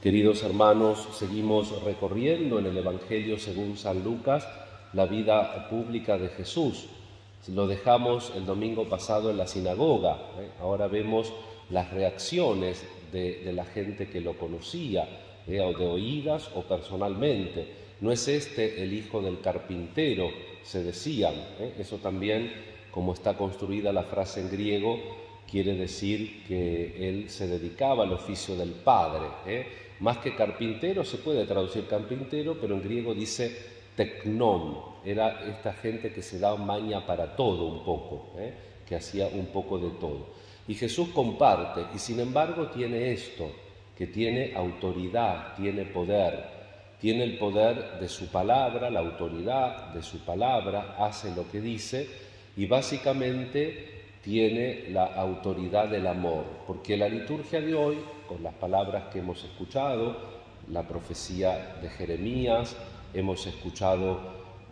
Queridos hermanos, seguimos recorriendo en el Evangelio según San Lucas la vida pública de Jesús. Lo dejamos el domingo pasado en la sinagoga. Ahora vemos las reacciones de la gente que lo conocía, o de oídas o personalmente. No es este el hijo del carpintero, se decían. Eso también, como está construida la frase en griego, quiere decir que él se dedicaba al oficio del Padre. Más que carpintero, se puede traducir carpintero, pero en griego dice tecnón. Era esta gente que se daba maña para todo un poco, que hacía un poco de todo. Y Jesús comparte, y sin embargo tiene esto, que tiene autoridad, tiene poder. Tiene el poder de su palabra, la autoridad de su palabra, hace lo que dice y básicamente tiene la autoridad del amor, porque la liturgia de hoy, con las palabras que hemos escuchado, la profecía de Jeremías, hemos escuchado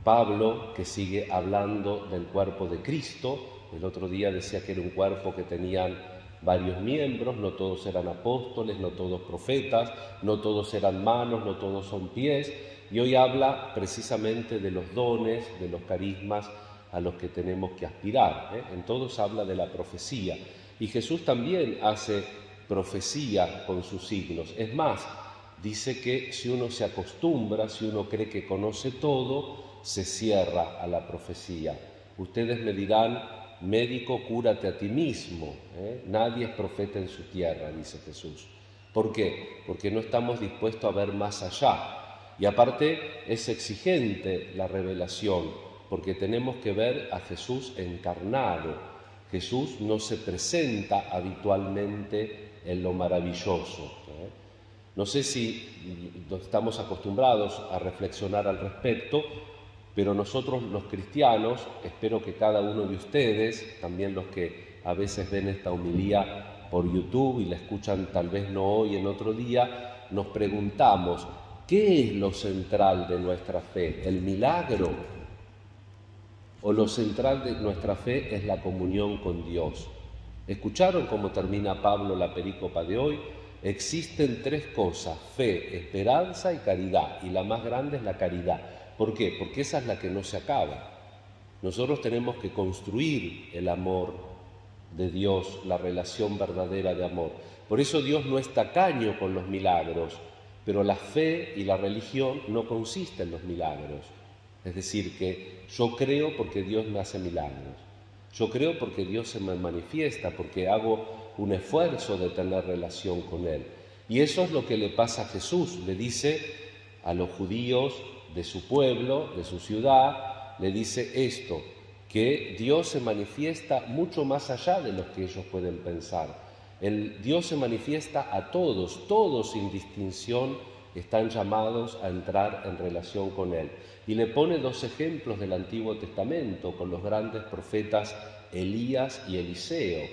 Pablo que sigue hablando del cuerpo de Cristo. El otro día decía que era un cuerpo que tenían varios miembros, no todos eran apóstoles, no todos profetas, no todos eran manos, no todos son pies, y hoy habla precisamente de los dones, de los carismas a los que tenemos que aspirar. En todos habla de la profecía, y Jesús también hace profecía con sus signos. Es más, dice que si uno se acostumbra, si uno cree que conoce todo, se cierra a la profecía. Ustedes me dirán: médico, cúrate a ti mismo. Nadie es profeta en su tierra, dice Jesús. ¿Por qué? Porque no estamos dispuestos a ver más allá. Y aparte es exigente la revelación, porque tenemos que ver a Jesús encarnado. Jesús no se presenta habitualmente en lo maravilloso. No sé si estamos acostumbrados a reflexionar al respecto, pero nosotros los cristianos, espero que cada uno de ustedes, también los que a veces ven esta homilía por YouTube y la escuchan tal vez no hoy, en otro día, nos preguntamos: ¿qué es lo central de nuestra fe? ¿El milagro? ¿O lo central de nuestra fe es la comunión con Dios? ¿Escucharon cómo termina Pablo la perícopa de hoy? Existen tres cosas: fe, esperanza y caridad, y la más grande es la caridad. ¿Por qué? Porque esa es la que no se acaba. Nosotros tenemos que construir el amor de Dios, la relación verdadera de amor. Por eso Dios no es tacaño con los milagros, pero la fe y la religión no consisten en los milagros. Es decir, que yo creo porque Dios me hace milagros. Yo creo porque Dios se me manifiesta, porque hago un esfuerzo de tener relación con Él. Y eso es lo que le pasa a Jesús. Le dice a los judíos de su pueblo, de su ciudad, le dice esto, que Dios se manifiesta mucho más allá de lo que ellos pueden pensar. Dios se manifiesta a todos, todos sin distinción están llamados a entrar en relación con Él. Y le pone dos ejemplos del Antiguo Testamento con los grandes profetas Elías y Eliseo.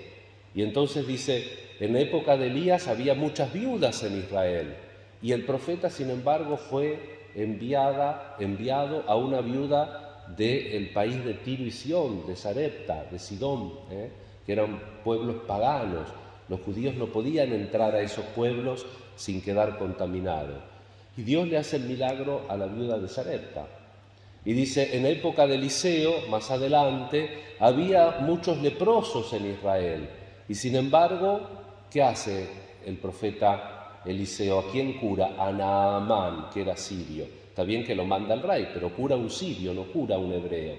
Y entonces dice: en la época de Elías había muchas viudas en Israel, y el profeta, sin embargo, fue enviado a una viuda del país de Tiro y Sidón, de Sarepta, de Sidón, que eran pueblos paganos. Los judíos no podían entrar a esos pueblos sin quedar contaminados. Y Dios le hace el milagro a la viuda de Sarepta. Y dice: en época de Eliseo, más adelante, había muchos leprosos en Israel. Y sin embargo, ¿qué hace el profeta Eliseo? ¿A quién cura? A Naamán, que era sirio. Está bien que lo manda el rey, pero cura a un sirio, no cura a un hebreo.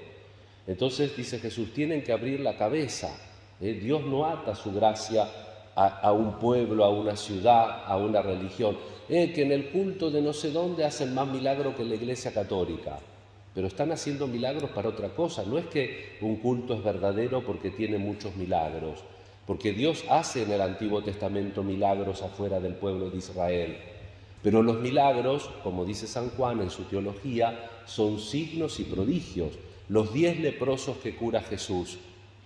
Entonces dice Jesús: tienen que abrir la cabeza. Dios no ata su gracia a un pueblo, a una ciudad, a una religión. Que en el culto de no sé dónde hacen más milagros que en la Iglesia Católica. Pero están haciendo milagros para otra cosa. No es que un culto es verdadero porque tiene muchos milagros, porque Dios hace en el Antiguo Testamento milagros afuera del pueblo de Israel. Pero los milagros, como dice San Juan en su teología, son signos y prodigios. Los 10 leprosos que cura Jesús,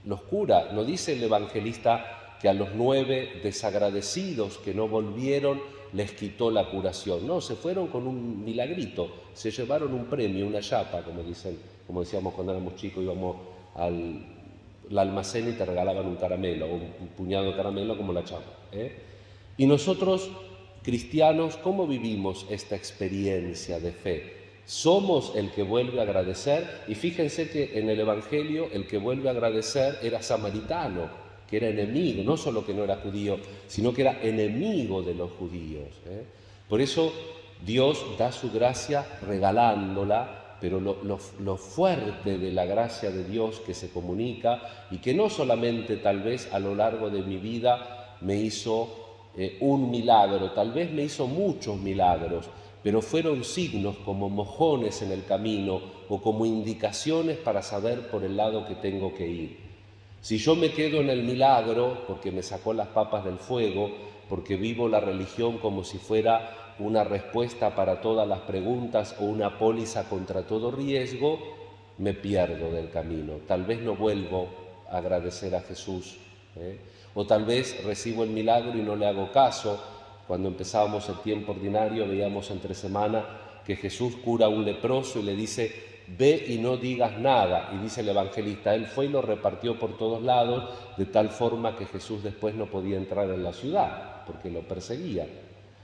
los cura. No dice el evangelista que a los 9 desagradecidos que no volvieron les quitó la curación. No, se fueron con un milagrito, se llevaron un premio, una chapa, como decíamos cuando éramos chicos, íbamos al almacén y te regalaban un caramelo, un puñado de caramelo como la chapa. Y nosotros cristianos, ¿cómo vivimos esta experiencia de fe? Somos el que vuelve a agradecer, y fíjense que en el Evangelio el que vuelve a agradecer era samaritano, que era enemigo, no solo que no era judío, sino que era enemigo de los judíos. Por eso Dios da su gracia regalándola, pero lo fuerte de la gracia de Dios que se comunica y que no solamente tal vez a lo largo de mi vida me hizo un milagro, tal vez me hizo muchos milagros, pero fueron signos como mojones en el camino o como indicaciones para saber por el lado que tengo que ir. Si yo me quedo en el milagro porque me sacó las papas del fuego, porque vivo la religión como si fuera una respuesta para todas las preguntas o una póliza contra todo riesgo, me pierdo del camino. Tal vez no vuelvo a agradecer a Jesús, o tal vez recibo el milagro y no le hago caso. Cuando empezábamos el tiempo ordinario veíamos entre semana que Jesús cura a un leproso y le dice: ve y no digas nada. Y dice el evangelista, él fue y lo repartió por todos lados, de tal forma que Jesús después no podía entrar en la ciudad porque lo perseguían.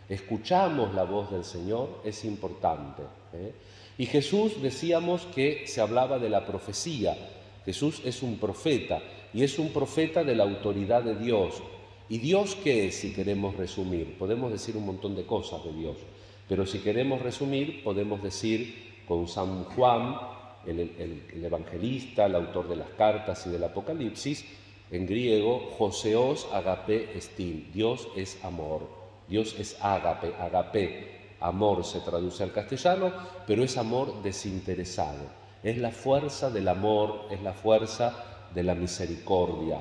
Escuchamos la voz del Señor, es importante. Y Jesús, decíamos que se hablaba de la profecía. Jesús es un profeta, y es un profeta de la autoridad de Dios. ¿Y Dios qué es, si queremos resumir? Podemos decir un montón de cosas de Dios, pero si queremos resumir, podemos decir con San Juan, el evangelista, el autor de las cartas y del Apocalipsis, en griego, Joseos agape estin, Dios es amor. Dios es ágape, amor se traduce al castellano, pero es amor desinteresado. Es la fuerza del amor, es la fuerza de la misericordia.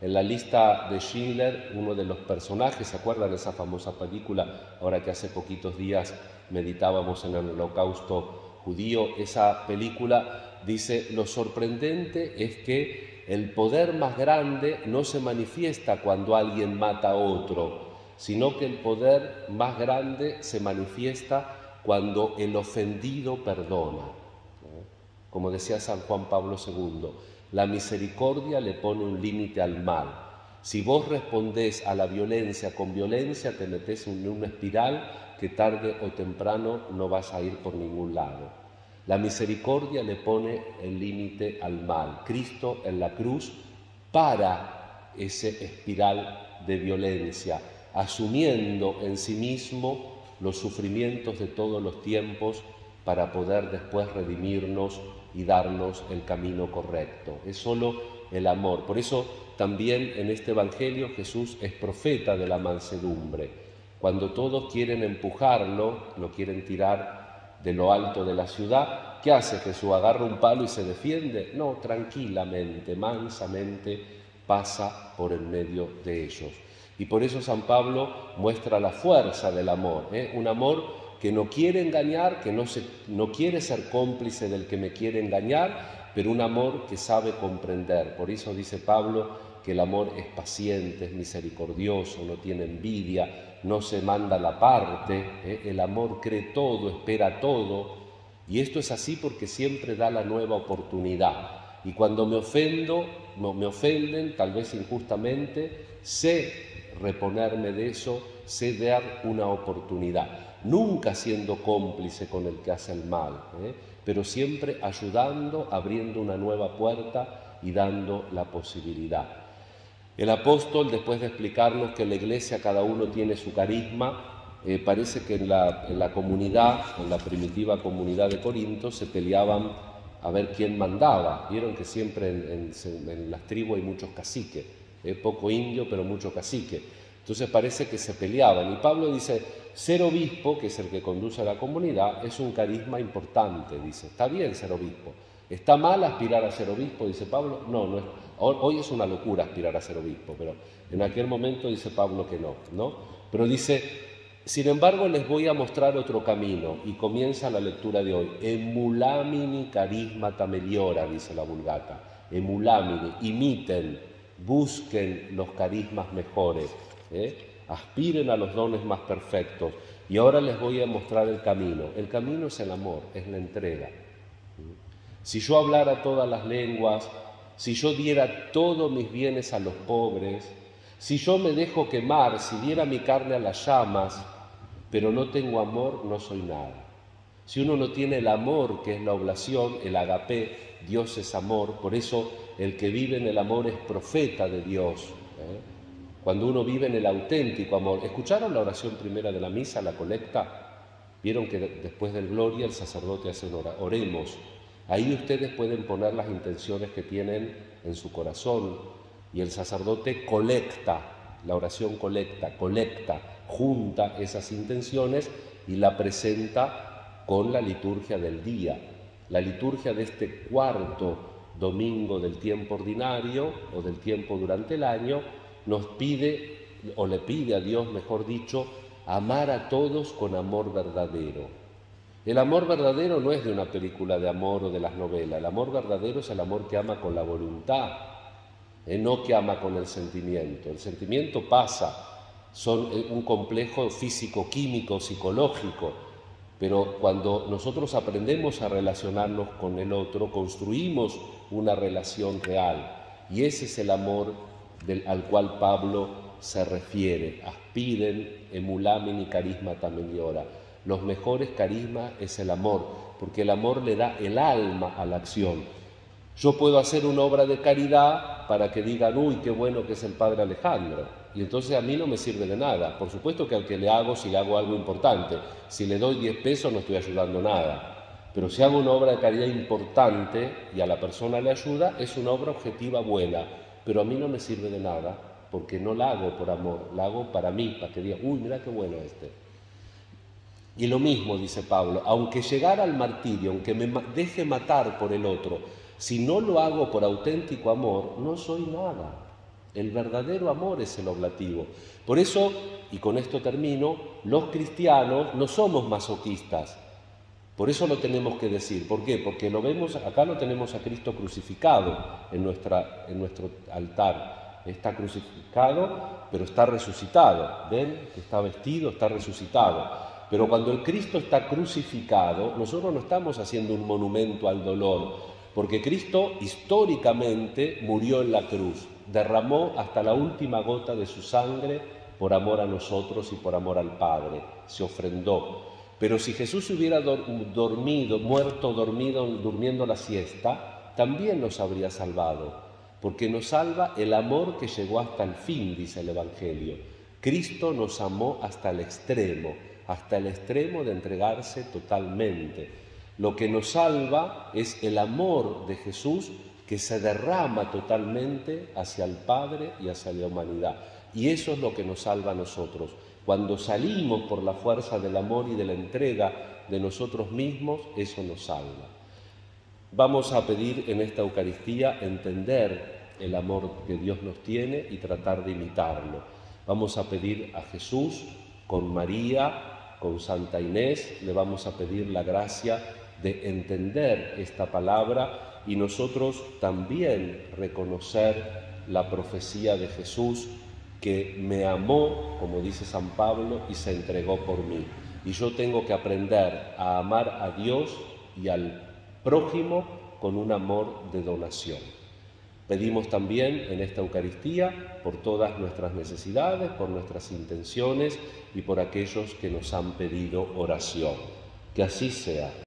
En la lista de Schindler, uno de los personajes, ¿se acuerdan de esa famosa película? Ahora que hace poquitos días meditábamos en el Holocausto judío, esa película dice: lo sorprendente es que el poder más grande no se manifiesta cuando alguien mata a otro, sino que el poder más grande se manifiesta cuando el ofendido perdona. Como decía San Juan Pablo II, la misericordia le pone un límite al mal. Si vos respondés a la violencia con violencia, te metés en una espiral que tarde o temprano no vas a ir por ningún lado. La misericordia le pone el límite al mal. Cristo en la cruz para ese espiral de violencia, asumiendo en sí mismo los sufrimientos de todos los tiempos para poder después redimirnos y darnos el camino correcto. Es solo el amor. Por eso también en este Evangelio Jesús es profeta de la mansedumbre. Cuando todos quieren empujarlo, lo quieren tirar de lo alto de la ciudad, ¿qué hace Jesús? ¿Agarra un palo y se defiende? No, tranquilamente, mansamente pasa por el medio de ellos. Y por eso San Pablo muestra la fuerza del amor, un amor que no quiere engañar, que no quiere ser cómplice del que me quiere engañar, pero un amor que sabe comprender. Por eso dice Pablo que el amor es paciente, es misericordioso, no tiene envidia, no se manda la parte, el amor cree todo, espera todo, y esto es así porque siempre da la nueva oportunidad. Y cuando me ofenden, tal vez injustamente, sé reponerme de eso, sé dar una oportunidad, nunca siendo cómplice con el que hace el mal, pero siempre ayudando, abriendo una nueva puerta y dando la posibilidad. El apóstol, después de explicarnos que en la iglesia cada uno tiene su carisma, parece que en la comunidad, en la primitiva comunidad de Corinto, se peleaban a ver quién mandaba. Vieron que siempre en las tribus hay muchos caciques, poco indio, pero mucho cacique. Entonces parece que se peleaban. Y Pablo dice, ser obispo, que es el que conduce a la comunidad, es un carisma importante, dice. Está bien ser obispo. ¿Está mal aspirar a ser obispo? Dice Pablo. No es. Hoy es una locura aspirar a ser obispo, pero en aquel momento dice Pablo que no. Pero dice, sin embargo les voy a mostrar otro camino, y comienza la lectura de hoy. Emulamini carismata meliora, dice la Vulgata. Emulamini, imiten, busquen los carismas mejores, aspiren a los dones más perfectos. Y ahora les voy a mostrar el camino. El camino es el amor, es la entrega. Si yo hablara todas las lenguas, si yo diera todos mis bienes a los pobres, si yo me dejo quemar, si diera mi carne a las llamas, pero no tengo amor, no soy nada. Si uno no tiene el amor, que es la oblación, el agapé, Dios es amor, por eso el que vive en el amor es profeta de Dios. Cuando uno vive en el auténtico amor. ¿Escucharon la oración primera de la misa, la colecta? Vieron que después del Gloria el sacerdote hace oremos. Ahí ustedes pueden poner las intenciones que tienen en su corazón y el sacerdote colecta, la oración colecta, junta esas intenciones y la presenta con la liturgia del día. La liturgia de este cuarto domingo del tiempo ordinario o del tiempo durante el año nos pide, o le pide a Dios, mejor dicho, amar a todos con amor verdadero. El amor verdadero no es de una película de amor o de las novelas. El amor verdadero es el amor que ama con la voluntad, no que ama con el sentimiento. El sentimiento pasa, son un complejo físico-químico, psicológico, pero cuando nosotros aprendemos a relacionarnos con el otro, construimos una relación real. Y ese es el amor al cual Pablo se refiere. Aspiren, emulamen y carisma también y ora. Los mejores carismas es el amor, porque el amor le da el alma a la acción. Yo puedo hacer una obra de caridad para que digan, uy, qué bueno que es el Padre Alejandro, y entonces a mí no me sirve de nada. Por supuesto que al que le hago, si le hago algo importante, si le doy 10 pesos no estoy ayudando nada, pero si hago una obra de caridad importante y a la persona le ayuda, es una obra objetiva buena, pero a mí no me sirve de nada, porque no la hago por amor, la hago para mí, para que diga, uy, mira qué bueno este. Y lo mismo, dice Pablo, aunque llegara al martirio, aunque me deje matar por el otro, si no lo hago por auténtico amor, no soy nada. El verdadero amor es el oblativo. Por eso, y con esto termino, los cristianos no somos masoquistas. Por eso lo tenemos que decir. ¿Por qué? Porque lo vemos, acá lo tenemos a Cristo crucificado en nuestro altar. Está crucificado, pero está resucitado. ¿Ven? Está vestido, está resucitado. Pero cuando el Cristo está crucificado, nosotros no estamos haciendo un monumento al dolor, porque Cristo históricamente murió en la cruz, derramó hasta la última gota de su sangre por amor a nosotros y por amor al Padre, se ofrendó. Pero si Jesús hubiera muerto durmiendo la siesta, también nos habría salvado, porque nos salva el amor que llegó hasta el fin, dice el Evangelio. Cristo nos amó hasta el extremo de entregarse totalmente. Lo que nos salva es el amor de Jesús que se derrama totalmente hacia el Padre y hacia la humanidad. Y eso es lo que nos salva a nosotros. Cuando salimos por la fuerza del amor y de la entrega de nosotros mismos, eso nos salva. Vamos a pedir en esta Eucaristía entender el amor que Dios nos tiene y tratar de imitarlo. Vamos a pedir a Jesús con María, con Santa Inés, le vamos a pedir la gracia de entender esta palabra y nosotros también reconocer la profecía de Jesús que me amó, como dice San Pablo, y se entregó por mí. Y yo tengo que aprender a amar a Dios y al prójimo con un amor de donación. Pedimos también en esta Eucaristía por todas nuestras necesidades, por nuestras intenciones y por aquellos que nos han pedido oración. Que así sea.